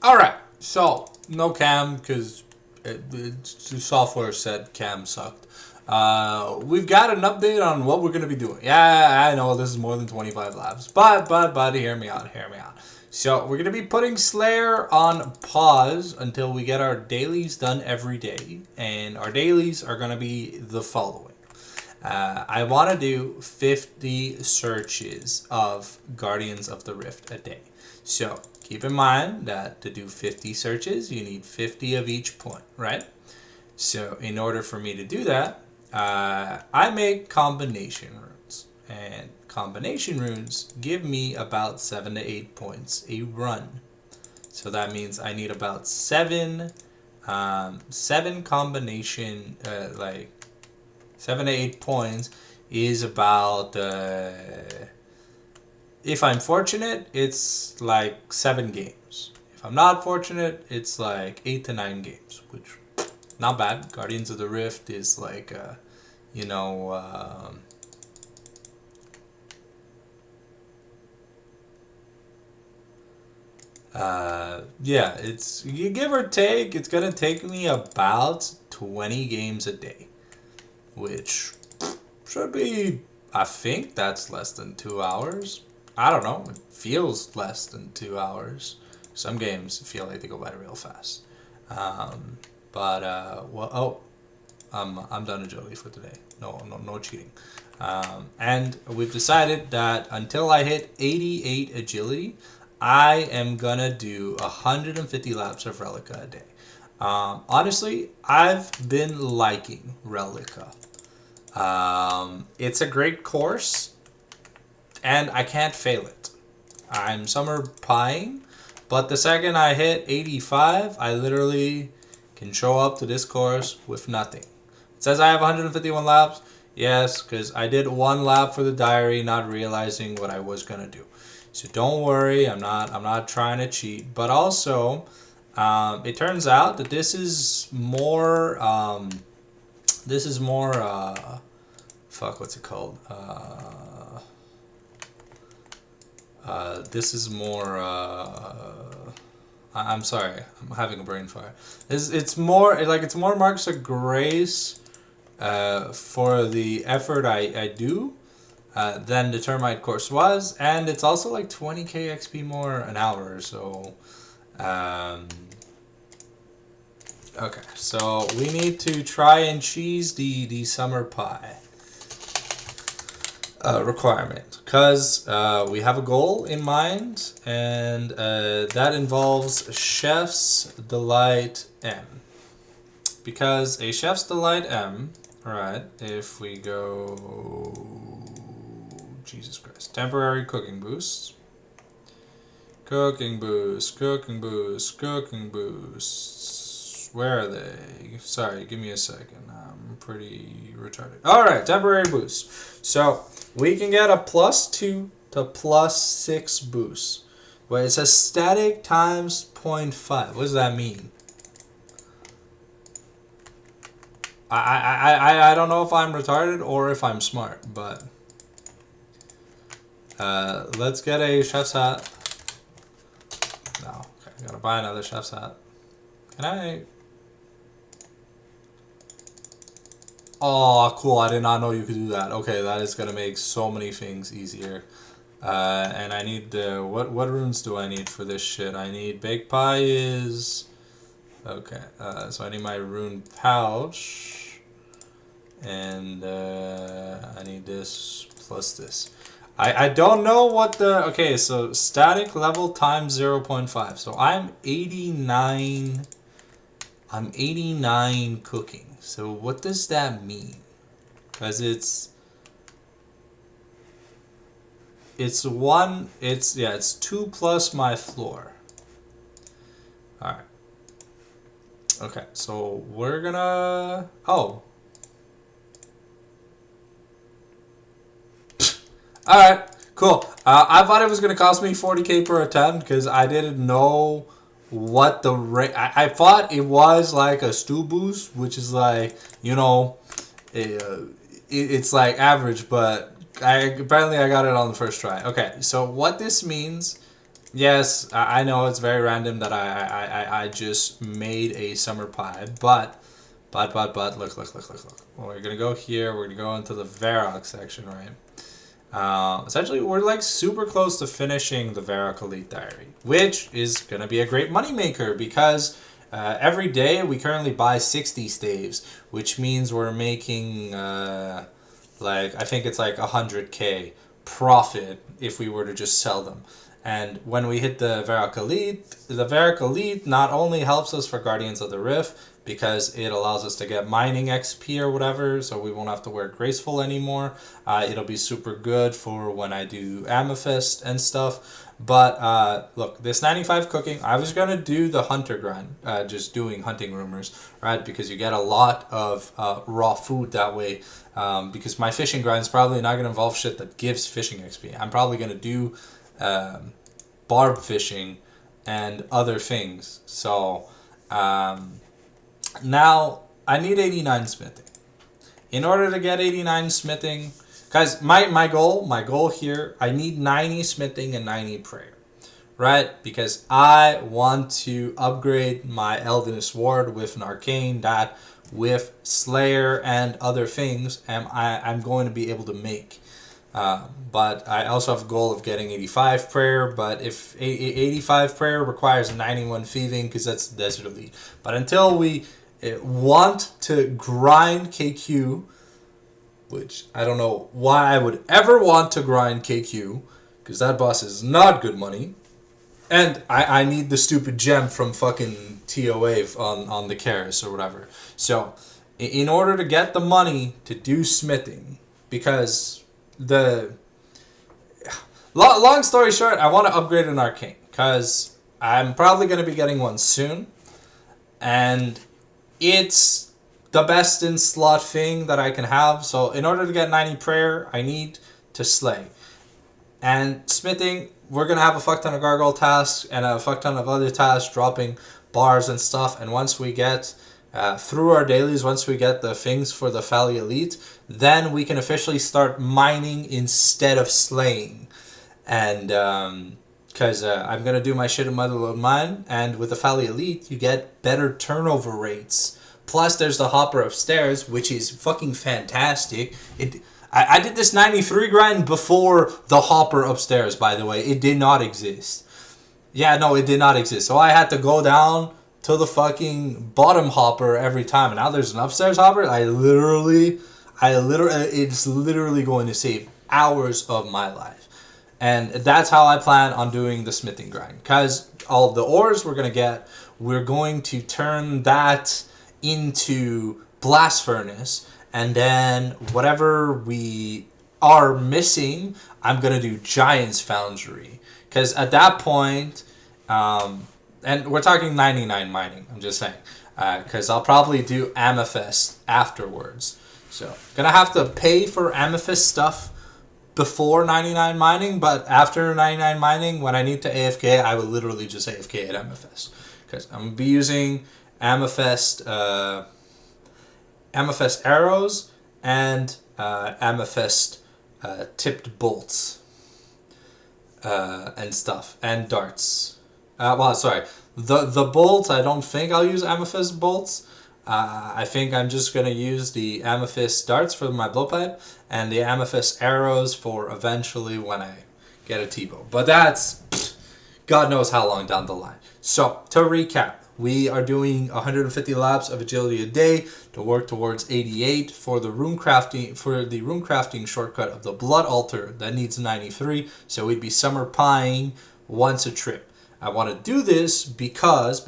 Alright, so no cam because the software said cam sucked. We've got an update on what we're going to be doing. Yeah, I know this is more than 25 laps, but hear me out. So we're going to be putting Slayer on pause until we get our dailies done every day, and our dailies are going to be the following. I want to do 50 searches of Guardians of the Rift a day. So keep in mind that to do 50 searches, you need 50 of each point, right? So in order for me to do that, I make combination runes. And combination runes give me about 7 to 8 points a run. So that means I need about 7 combination, 7 to 8 points is about, if I'm fortunate, it's like 7 games. If I'm not fortunate, it's like 8 to 9 games, which not bad. Guardians of the Rift is like, yeah, it's, you give or take, it's gonna take me about 20 games a day, which should be, I think that's less than 2 hours. I don't know, it feels less than 2 hours. Some games feel like they go by real fast. I'm done agility for today. No cheating. And we've decided that until I hit 88 agility, I am gonna do 150 laps of Relica a day. Honestly, I've been liking Relica. It's a great course, and I can't fail it. I'm summer pieing, but the second I hit 85, I literally can show up to this course with nothing. It says I have 151 laps. Yes, because I did 1 lap for the diary, not realizing what I was gonna do. So don't worry, I'm not trying to cheat. But also, it turns out that this is more. Fuck, what's it called? This is more. I'm sorry, I'm having a brain fire. It's more marks of grace for the effort I do than the Termite course was, and it's also like 20k XP more an hour. So, okay, so we need to try and cheese the summer pie requirement, because we have a goal in mind, and that involves Chef's Delight M. Because a Chef's Delight M, right, if we go, Jesus Christ, temporary cooking boosts. Cooking boosts. Where are they? Sorry, give me a second. I'm pretty retarded. Alright, temporary boost. So, we can get a +2 to +6 boost. But it says static times 0.5. What does that mean? I don't know if I'm retarded or if I'm smart, but let's get a chef's hat. No, okay, gotta buy another chef's hat. Can I? Oh, cool! I did not know you could do that. Okay, that is gonna make so many things easier. And I need the what runes do I need for this shit? I need Baked Pie is okay. So I need my rune pouch. And I need this plus this. I don't know what the... Okay, so static level times 0.5. So I'm 89... I'm 89 cooking. So what does that mean? Because it's 2 plus my floor. Alright. Okay, so we're gonna... Oh. Alright, cool. I thought it was going to cost me 40k per attempt because I didn't know what the rate... I thought it was like a stew boost, which is like, it's like average, but apparently I got it on the first try. Okay, so what this means Yes, I know it's very random that I just made a summer pie, but look. Well, we're gonna go here. We're gonna go into the Varrock section, right? Essentially, we're like super close to finishing the Varrock Elite Diary, which is gonna be a great moneymaker because every day we currently buy 60 staves, which means we're making like I think it's like 100K profit if we were to just sell them. And when we hit the Varrock Elite not only helps us for Guardians of the Rift because it allows us to get mining XP or whatever, so we won't have to wear Graceful anymore. It'll be super good for when I do Amethyst and stuff. But look, this 95 cooking, I was going to do the hunter grind, just doing hunting rumors, right? Because you get a lot of raw food that way. Because my fishing grind is probably not going to involve shit that gives fishing XP. I'm probably going to do barb fishing and other things. So now I need 89 smithing. In order to get 89 smithing, guys, my goal here, I need 90 smithing and 90 prayer, right? Because I want to upgrade my Elden Sword with an arcane that with Slayer and other things I'm going to be able to make. But I also have a goal of getting 85 prayer, but if 85 prayer requires 91 thieving because that's Desert Elite. But until we want to grind KQ, which I don't know why I would ever want to grind KQ, because that boss is not good money. And I need the stupid gem from fucking TOA on the Karis or whatever. So, in order to get the money to do smithing, because the... Long story short, I want to upgrade an arcane, because I'm probably going to be getting one soon. And it's the best in slot thing that I can have. So in order to get 90 prayer, I need to slay. And smithing, we're going to have a fuck ton of gargoyle tasks and a fuck ton of other tasks dropping bars and stuff. And once we get through our dailies, once we get the things for the Valley Elite, then we can officially start mining instead of slaying. And because I'm going to do my shit in Motherlode Mine, and with the Valley Elite, you get better turnover rates. Plus, there's the hopper upstairs, which is fucking fantastic. I did this 93 grind before the hopper upstairs, by the way. It did not exist. Yeah, no, it did not exist. So I had to go down to the fucking bottom hopper every time. And now there's an upstairs hopper. It's literally going to save hours of my life. And that's how I plan on doing the smithing grind. Because all the ores we're going to turn that into blast furnace, and then whatever we are missing, I'm gonna do Giant's Foundry, because at that point, and we're talking 99 mining, I'm just saying, because I'll probably do Amethyst afterwards. So gonna have to pay for Amethyst stuff before 99 mining, but after 99 mining, when I need to AFK, I will literally just AFK at Amethyst, because I'm gonna be using Amethyst arrows and Amethyst tipped bolts and stuff, and darts. The bolts, I don't think I'll use Amethyst bolts. I think I'm just going to use the Amethyst darts for my blowpipe and the Amethyst arrows for eventually when I get a T-bow. But that's God knows how long down the line. So, to recap, we are doing 150 laps of agility a day to work towards 88 for the rune crafting shortcut of the blood altar that needs 93. So we'd be summer pieing once a trip. I want to do this because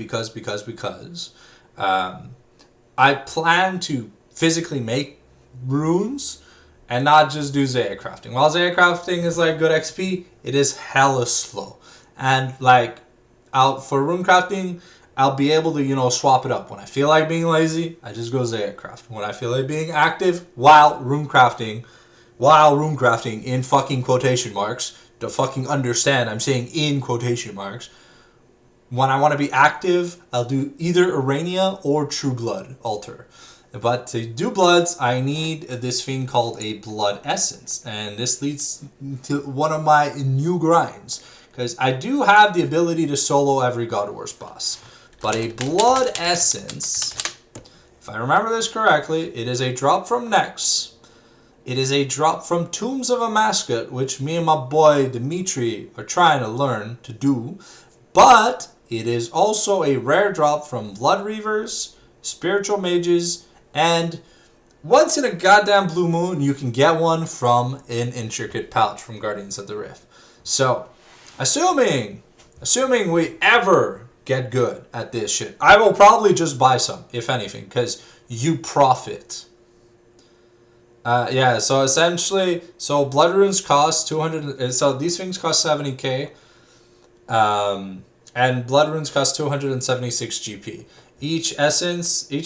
I plan to physically make runes and not just do Zaya crafting. While Zaya crafting is like good XP, it is hella slow. And like for rune crafting, I'll be able to, swap it up. When I feel like being lazy, I just go Zaya craft. When I feel like being active while rune crafting in fucking quotation marks, to fucking understand, I'm saying in quotation marks. When I want to be active, I'll do either Arania or True Blood altar. But to do bloods, I need this thing called a blood essence. And this leads to one of my new grinds. because I do have the ability to solo every God Wars boss. But a Blood Essence, if I remember this correctly, it is a drop from Nex. It is a drop from Tombs of a Mascot, which me and my boy Dimitri are trying to learn to do. But it is also a rare drop from Blood Reavers, Spiritual Mages, and once in a goddamn blue moon, you can get one from an intricate pouch from Guardians of the Rift. So, assuming we ever get good at this shit, I will probably just buy some, if anything, because you profit. Yeah, so essentially, so Blood Runes cost 200, so these things cost 70k, and Blood Runes cost 276 GP. Each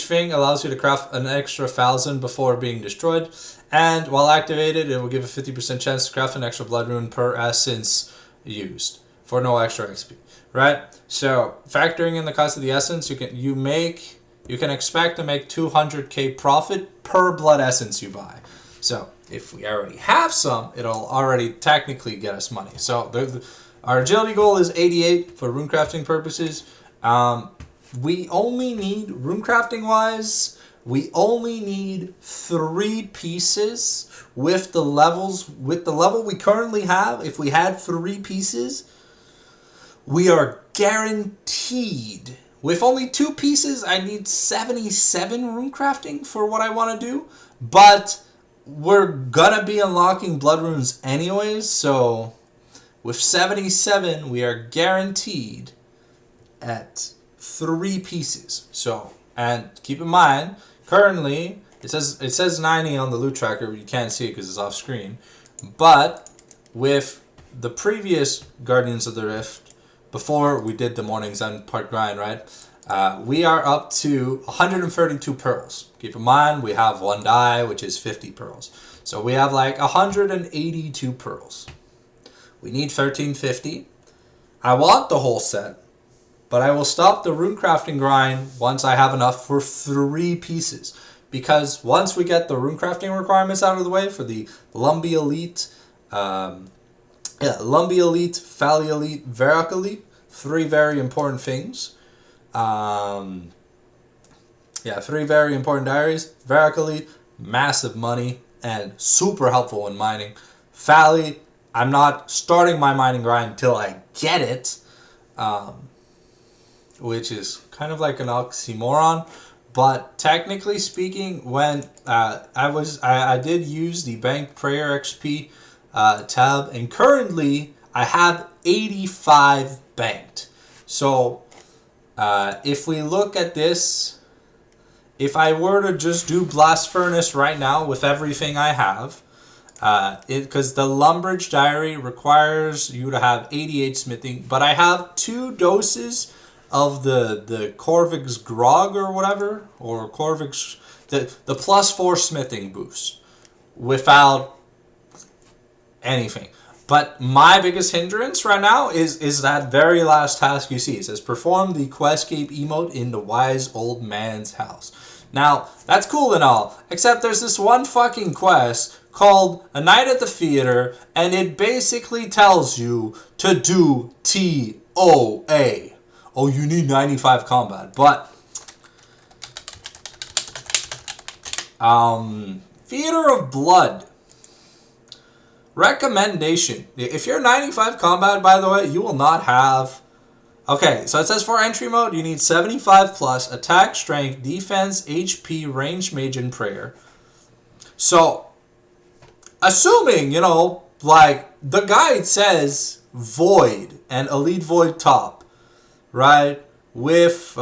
thing allows you to craft an extra 1,000 before being destroyed, and while activated, it will give a 50% chance to craft an extra Blood Rune per essence used for no extra XP. Right? So factoring in the cost of the essence, you can expect to make 200k profit per blood essence you buy. So if we already have some, it'll already technically get us money. So our agility goal is 88 for runecrafting purposes. We only need, runecrafting wise, we only need 3 pieces with the level we currently have. If we had 3 pieces, we are guaranteed. With only 2 pieces, I need 77 runecrafting for what I want to do. But we're gonna be unlocking blood runes anyways, so with 77, we are guaranteed at 3 pieces. So, and keep in mind, currently it says 90 on the loot tracker. You can't see it because it's off screen. But with the previous Guardians of the Rift, before we did the Morning's End part grind, right? We are up to 132 pearls. Keep in mind, we have 1 die, which is 50 pearls. So we have like 182 pearls. We need 1350. I want the whole set, but I will stop the runecrafting grind once I have enough for 3 pieces. Because once we get the runecrafting requirements out of the way for the Lumby Elite, Lumby Elite, Fally Elite, Varrock Elite, 3 very important things. 3 very important diaries. Varrock Elite, massive money and super helpful in mining. Fally, I'm not starting my mining grind until I get it, which is kind of like an oxymoron. But technically speaking, when I did use the Banked Prayer XP tab, and currently I have 85 banked. So if we look at this, if I were to just do Blast Furnace right now with everything I have, because the Lumbridge Diary requires you to have 88 smithing, but I have 2 doses of the Corvig's Grog or whatever, or Corvig's, the +4 smithing boost without anything. But my biggest hindrance right now is that very last task you see. It says perform the Questscape emote in the wise old man's house. Now, that's cool and all, except there's this one fucking quest called A Night at the Theater, and it basically tells you to do TOA. Oh, you need 95 combat, but Theater of Blood. Recommendation. If you're 95 combat, by the way, you will not have... Okay, so it says for entry mode, you need 75 plus attack, strength, defense, HP, range, mage, and prayer. So, assuming, you know, like, the guide says void and elite void top, right? With,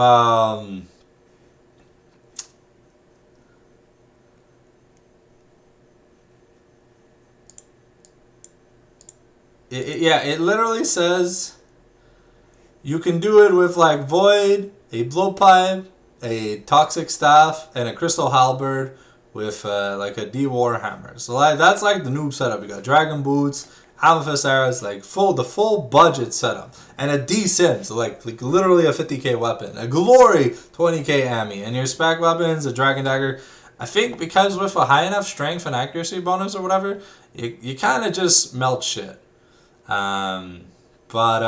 it literally says you can do it with like Void, a Blowpipe, a Toxic Staff, and a Crystal Halberd with like a D-War Hammer. So like that's like the noob setup. You got Dragon Boots, Amethyst Arrows, like the full budget setup. And a D-Sim, so like literally a 50k weapon. A Glory, 20k Ammy. And your spec weapons, a Dragon Dagger. I think because with a high enough strength and accuracy bonus or whatever, you kind of just melt shit. But but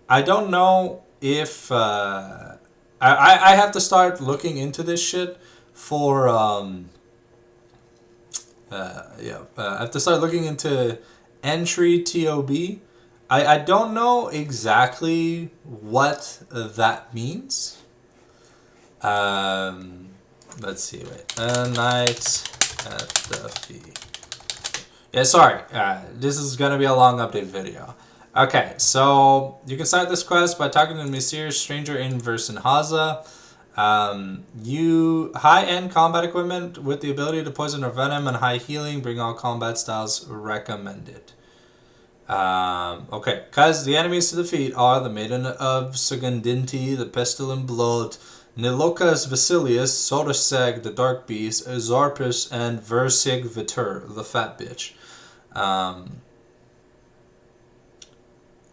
I don't know if I have to start looking into this shit for I have to start looking into entry TOB. I don't know exactly what that means. Let's see. Wait, a night at the fee. Yeah, sorry. This is gonna be a long update video. Okay, so you can start this quest by talking to a mysterious stranger in Versenhaza. You high-end combat equipment with the ability to poison or venom and high healing. Bring all combat styles recommended. Okay, because the enemies to defeat are the Maiden of Sugandinti, the Pestilent Blood, Nilokas Vasilius, Sodaseg, the Dark Beast, Zarpus, and Versig Vitur, the Fat Bitch.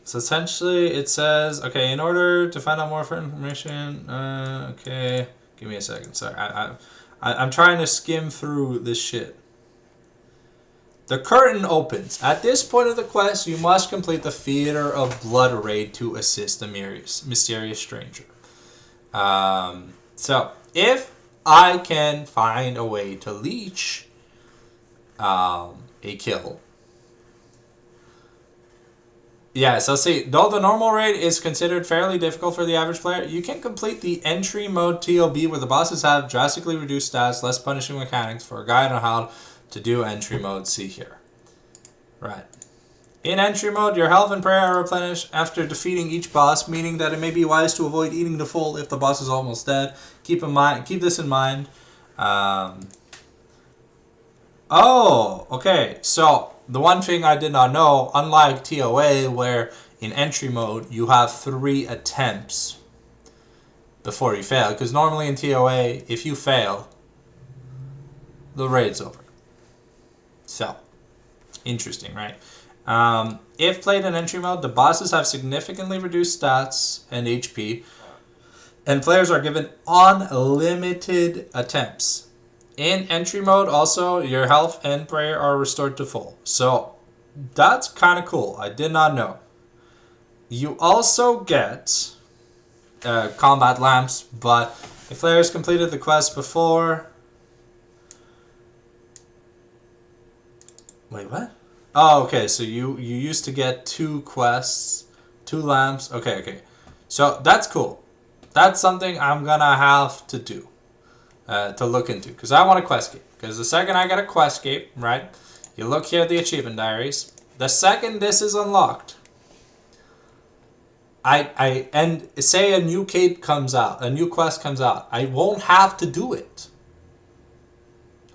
So essentially it says, okay, in order to find out more information, okay, give me a second, sorry, I'm trying to skim through this shit. The curtain opens. At this point of the quest, you must complete the Theater of Blood raid to assist the mysterious stranger. So, if I can find a way to leech a kill. Yeah, so see, though the normal raid is considered fairly difficult for the average player, you can complete the entry mode TOB where the bosses have drastically reduced stats, less punishing mechanics. For a guide on how to do entry mode, see here. Right. In entry mode, your health and prayer are replenished after defeating each boss, meaning that it may be wise to avoid eating the full if the boss is almost dead. Keep this in mind. Oh, okay. So the one thing I did not know, unlike TOA, where in entry mode you have 3 attempts before you fail, because normally in TOA, if you fail, the raid's over. So, interesting, right? If played in entry mode, the bosses have significantly reduced stats and HP, and players are given unlimited attempts. In entry mode, also, your health and prayer are restored to full. So, that's kind of cool. I did not know. You also get combat lamps, but if players completed the quest before... Wait, what? Oh, okay, so you used to get 2 quests, 2 lamps. Okay. So, that's cool. That's something I'm gonna have to do. To look into, because I want a quest cape. Because the second I get a quest cape, right, you look here at the achievement diaries. The second this is unlocked, and say a new cape comes out, a new quest comes out, I won't have to do it,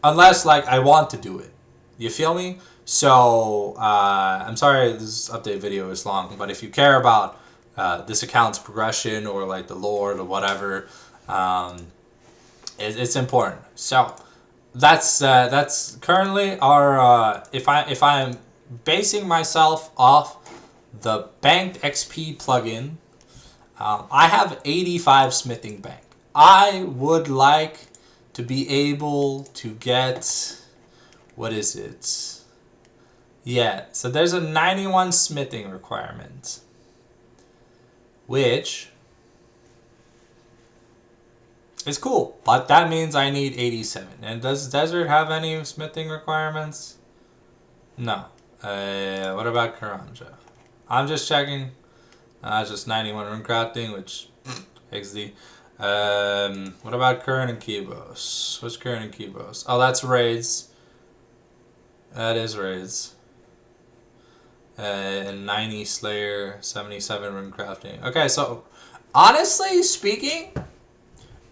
unless like I want to do it. You feel me? So I'm sorry this update video is long, but if you care about this account's progression or like the lore or whatever. It's important. So that's currently our if I'm basing myself off the banked XP plugin, I have 85 smithing bank. I would like to be able to get, what is it? Yeah, so there's a 91 smithing requirement, which it's cool, but that means I need 87. And does Desert have any smithing requirements? No. What about Karanja? I'm just checking. Just 91 rune crafting, which XD. What about Current and Kibos? What's Current and Kibos? Oh, that's raids. That is raids. And 90 Slayer, 77 rune crafting. Okay, so honestly speaking,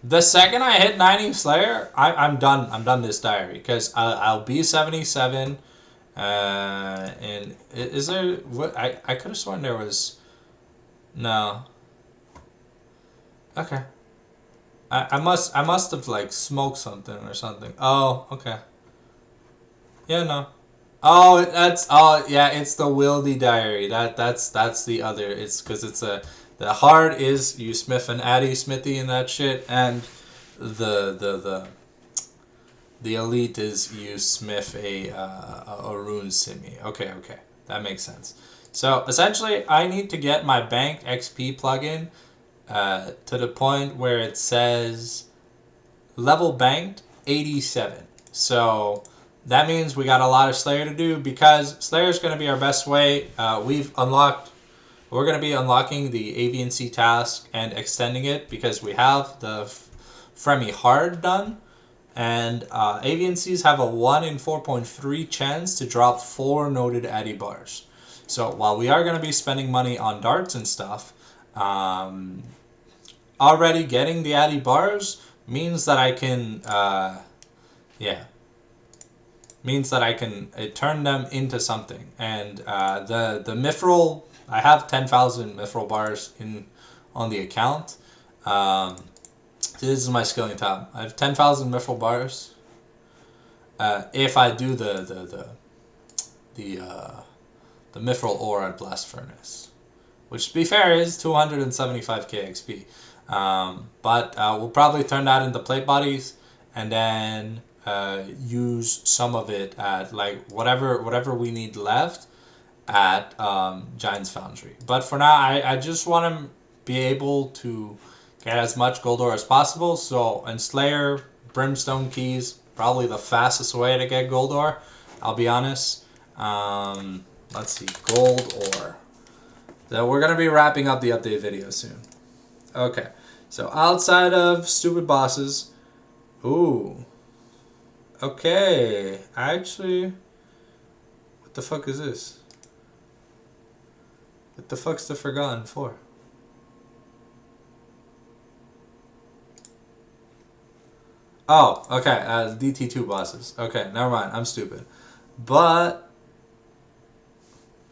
the second I hit 90 Slayer, I'm done. I'm done this diary because I'll be 77. And is there what I could have sworn there was no. Okay. I must have like smoked something or something. Oh, okay. Yeah, no. Oh, yeah, it's the Wildy diary. That's the other. It's because it's a. The hard is you smith an Addy Smithy and that shit, and the elite is you smith a rune simi. Okay, that makes sense. So essentially, I need to get my bank XP plugin to the point where it says level banked 87. So that means we got a lot of Slayer to do, because Slayer is going to be our best way. We're going to be unlocking the AVNC task and extending it, because we have the Fremi Hard done. And AVNCs have a 1 in 4.3 chance to drop 4 noted Addy bars. So while we are going to be spending money on darts and stuff, already getting the Addy bars means that I can, means that I can turn them into something. And the Mithril, I have 10,000 Mithril bars on the account. This is my skilling tab. I have 10,000 Mithril bars. If I do the Mithril ore at Blast Furnace, which to be fair is 275k XP. But we'll probably turn that into plate bodies, and then use some of it at like whatever we need left at Giant's Foundry. But for now, I just want to be able to get as much gold ore as possible. So in Slayer, Brimstone Keys, probably the fastest way to get gold ore, I'll be honest. Let's see, gold ore. So we're going to be wrapping up the update video soon. Okay, so outside of stupid bosses, ooh, okay, actually, what the fuck is this? What the fuck's the Forgotten for? Oh, okay, DT2 bosses. Okay, never mind, I'm stupid. But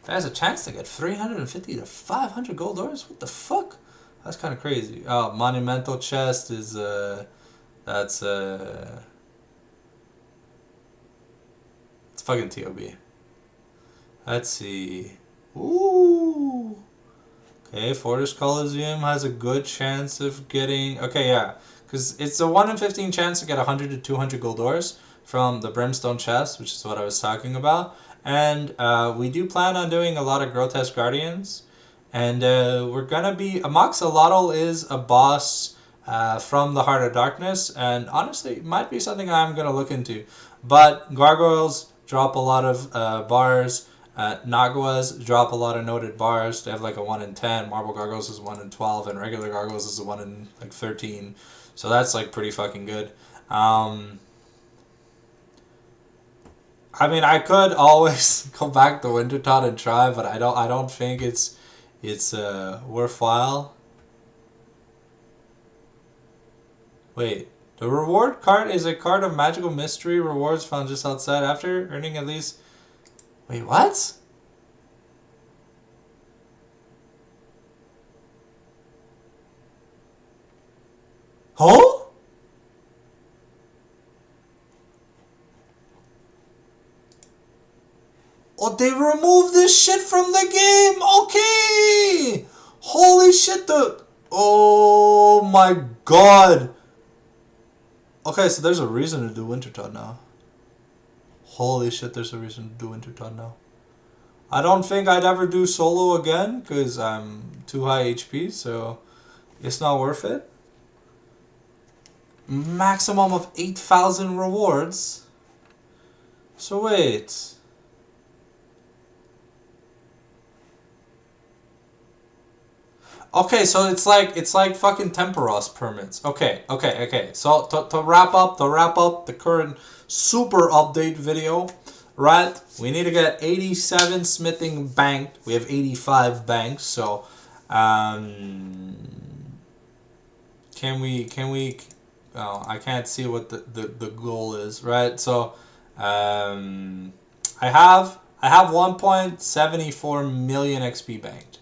there's a chance to get 350 to 500 gold ores? What the fuck? That's kind of crazy. Oh, Monumental Chest is, it's fucking TOB. Let's see. Ooh. Okay, Fortress Coliseum has a good chance of getting, okay, yeah. Because it's a 1 in 15 chance to get 100 to 200 gold ores from the Brimstone chest, which is what I was talking about. And we do plan on doing a lot of Grotesque Guardians. And we're going to be... Amoxolotl is a boss from the Heart of Darkness. And honestly, it might be something I'm going to look into. But Gargoyles drop a lot of bars. Naguas drop a lot of noted bars. They have like a 1 in 10. Marble Gargoyles is 1 in 12. And regular Gargoyles is a 1 in like 13. So that's like pretty fucking good. I mean, I could always go back to Wintertot and try, but I don't think it's worthwhile. Wait, the reward card is a card of magical mystery rewards found just outside after earning at least. Wait, what? Huh? Oh, they removed this shit from the game. Okay. Holy shit, oh my god. Okay, so there's a reason to do Wintertot now. Holy shit, there's a reason to do Wintertot now. I don't think I'd ever do solo again because I'm too high HP, so it's not worth it. Maximum of 8,000 rewards. So wait. Okay, so it's like fucking Temporos permits. Okay. So to wrap up the current super update video, right? We need to get 87 smithing banked. We have 85 banks, so can we oh, I can't see what the goal is, right? So I have 1.74 million XP banked.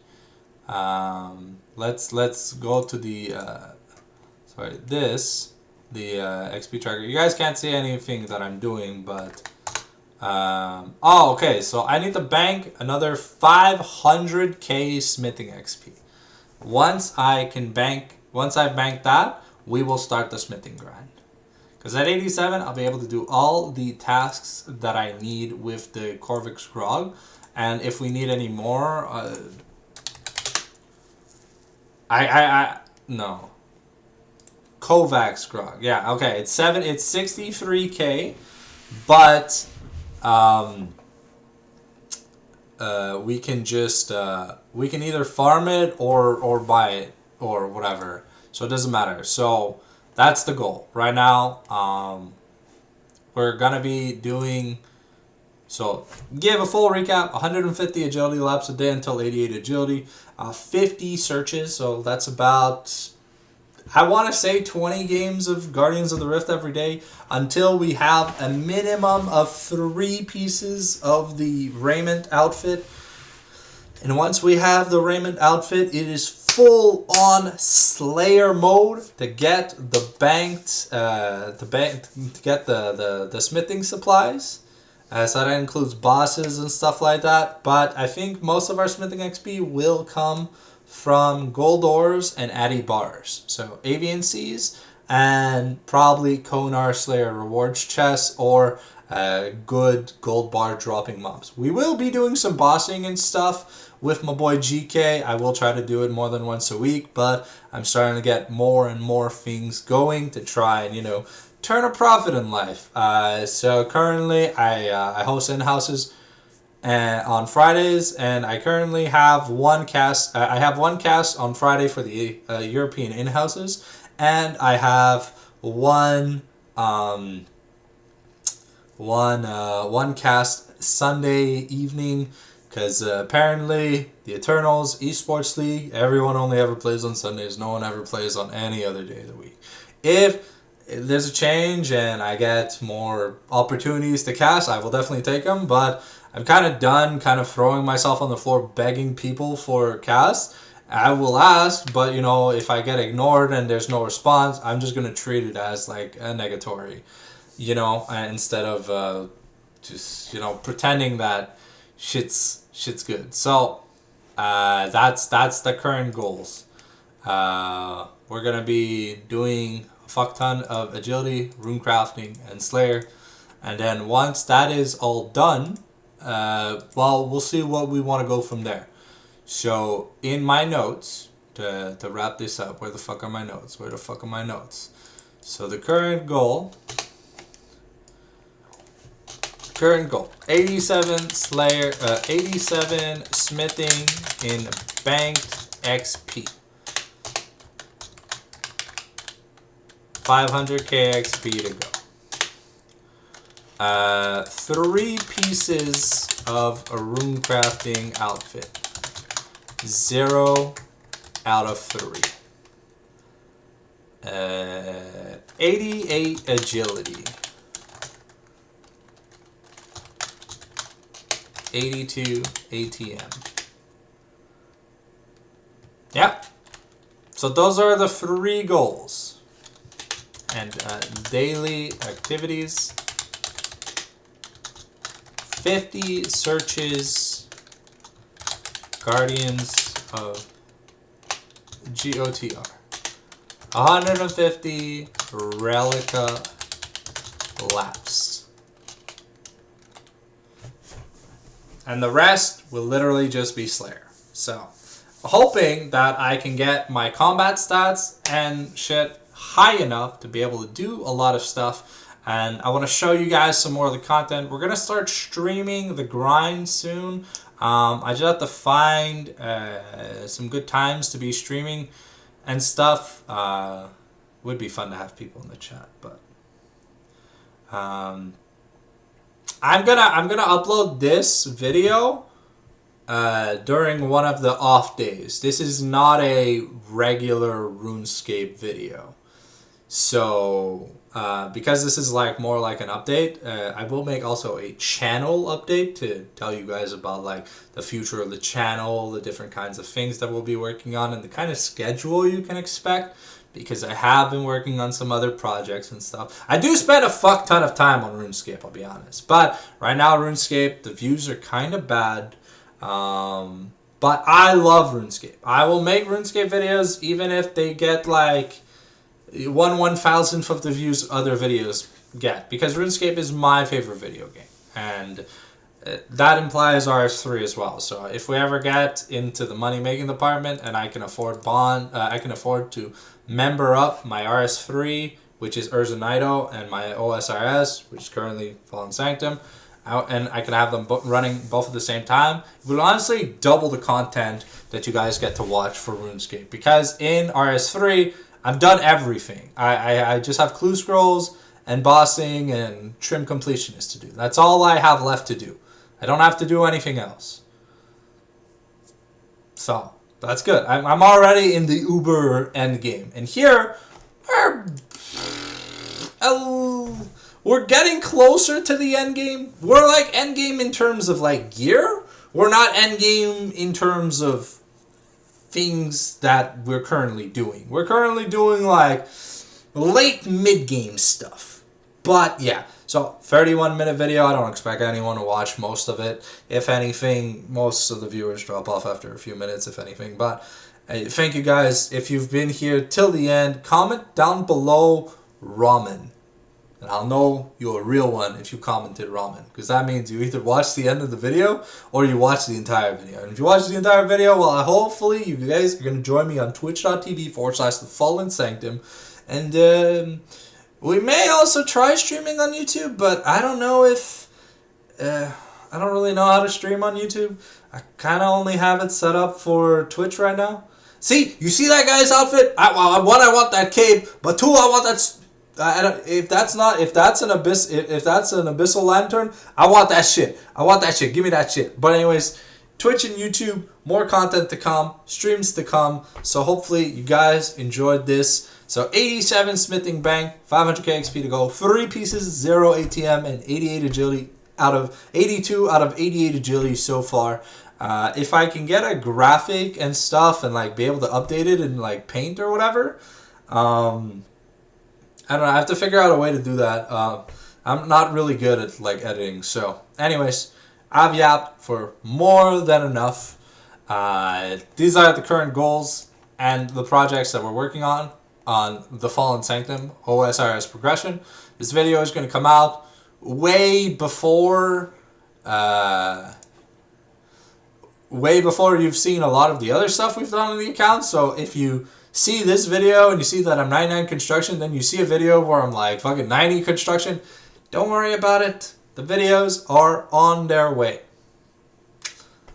Let's go to the XP tracker. You guys can't see anything that I'm doing, but oh, okay, so I need to bank another 500k smithing XP. Once I bank that, we will start the smithing grind. Because at 87, I'll be able to do all the tasks that I need with the Corvix Grog. And if we need any more, no. Kovacs grog. Yeah, okay. It's 63K, but we can just we can either farm it or buy it or whatever. So it doesn't matter. So that's the goal right now. We're gonna be doing. So, give a full recap, 150 agility laps a day until 88 agility, 50 searches, so that's about, I want to say 20 games of Guardians of the Rift every day until we have a minimum of 3 pieces of the raiment outfit. And once we have the raiment outfit, it is full on Slayer mode to get the the smithing supplies. So that includes bosses and stuff like that. But I think most of our smithing XP will come from gold ores and addy bars. So avian seas and probably Konar Slayer rewards chests or good gold bar dropping mobs. We will be doing some bossing and stuff with my boy GK. I will try to do it more than once a week, but I'm starting to get more and more things going to try and, you know, turn a profit in life. So currently I host in-houses on Fridays, and I currently have one cast. I have one cast on Friday for the European in-houses, and I have one cast Sunday evening, because apparently the Eternals Esports League, everyone only ever plays on Sundays. No one ever plays on any other day of the week. If there's a change and I get more opportunities to cast, I will definitely take them, but I'm kind of done kind of throwing myself on the floor begging people for casts. I will ask, but, you know, if I get ignored and there's no response, I'm just going to treat it as like a negatory, you know, instead of just, you know, pretending that shit's good. So that's the current goals. We're going to be doing fuck ton of agility, rune crafting, and Slayer. And then once that is all done, well, we'll see what we want to go from there. So in my notes, to wrap this up, where the fuck are my notes? Where the fuck are my notes? So the current goal, 87 Slayer, 87 smithing in banked XP. 500k XP to go. 3 pieces of a rune crafting outfit. 0 out of 3. 88 agility. 82 ATM. Yep. So those are the 3 goals. And daily activities, 50 searches, Guardians of GOTR, 150 Relica laps, and the rest will literally just be Slayer. So, hoping that I can get my combat stats and shit high enough to be able to do a lot of stuff, and I want to show you guys some more of the content. We're gonna start streaming the grind soon. I just have to find some good times to be streaming and stuff. Would be fun to have people in the chat, but I'm gonna upload this video during one of the off days. This is not a regular RuneScape video. So, because this is like more like an update, I will make also a channel update to tell you guys about like the future of the channel, the different kinds of things that we'll be working on, and the kind of schedule you can expect, because I have been working on some other projects and stuff. I do spend a fuck ton of time on RuneScape, I'll be honest. But right now, RuneScape, the views are kind of bad. But I love RuneScape. I will make RuneScape videos even if they get like 1/1000th of the views other videos get, because RuneScape is my favorite video game, and that implies RS3 as well. So if we ever get into the money making department and I can afford to member up my RS3, which is Urza Nido, and my OSRS, which is currently Fallen Sanctum, and I can have them running both at the same time, it will honestly double the content that you guys get to watch for RuneScape. Because in RS3, I've done everything. I just have clue scrolls and bossing and trim completionist to do. That's all I have left to do. I don't have to do anything else. So, that's good. I'm already in the Uber end game. And here, we're getting closer to the end game. We're like end game in terms of like gear. We're not end game in terms of things that we're currently doing. We're currently doing like late mid game stuff. But yeah, so 31-minute video. I don't expect anyone to watch most of it. If anything, most of the viewers drop off after a few minutes, if anything. But thank you guys. If you've been here till the end, comment down below ramen. And I'll know you're a real one if you commented ramen. Because that means you either watch the end of the video or you watch the entire video. And if you watch the entire video, well, hopefully you guys are going to join me on twitch.tv/thefallensanctum. And we may also try streaming on YouTube, but I don't know if... I don't really know how to stream on YouTube. I kind of only have it set up for Twitch right now. See, you see that guy's outfit? I want that cape, but two, I want that... if that's an abyssal lantern, I want that shit. I want that shit. Give me that shit. But anyways, Twitch and YouTube, more content to come, streams to come. So hopefully you guys enjoyed this. So 87 smithing bank, 500k XP to go, 3 pieces, 0 ATM, and 88 agility out of 82 out of 88 agility so far. If I can get a graphic and stuff and like be able to update it in like Paint or whatever, I don't know. I have to figure out a way to do that. I'm not really good at like editing. So, anyways, I've yapped for more than enough. These are the current goals and the projects that we're working on the Fallen Sanctum OSRS Progression. This video is going to come out way before you've seen a lot of the other stuff we've done on the account. So if you see this video and you see that I'm 99 construction, then you see a video where I'm like fucking 90 construction, don't worry about it. The videos are on their way.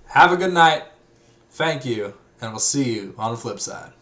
Have a good night. Thank you, and we'll see you on the flip side.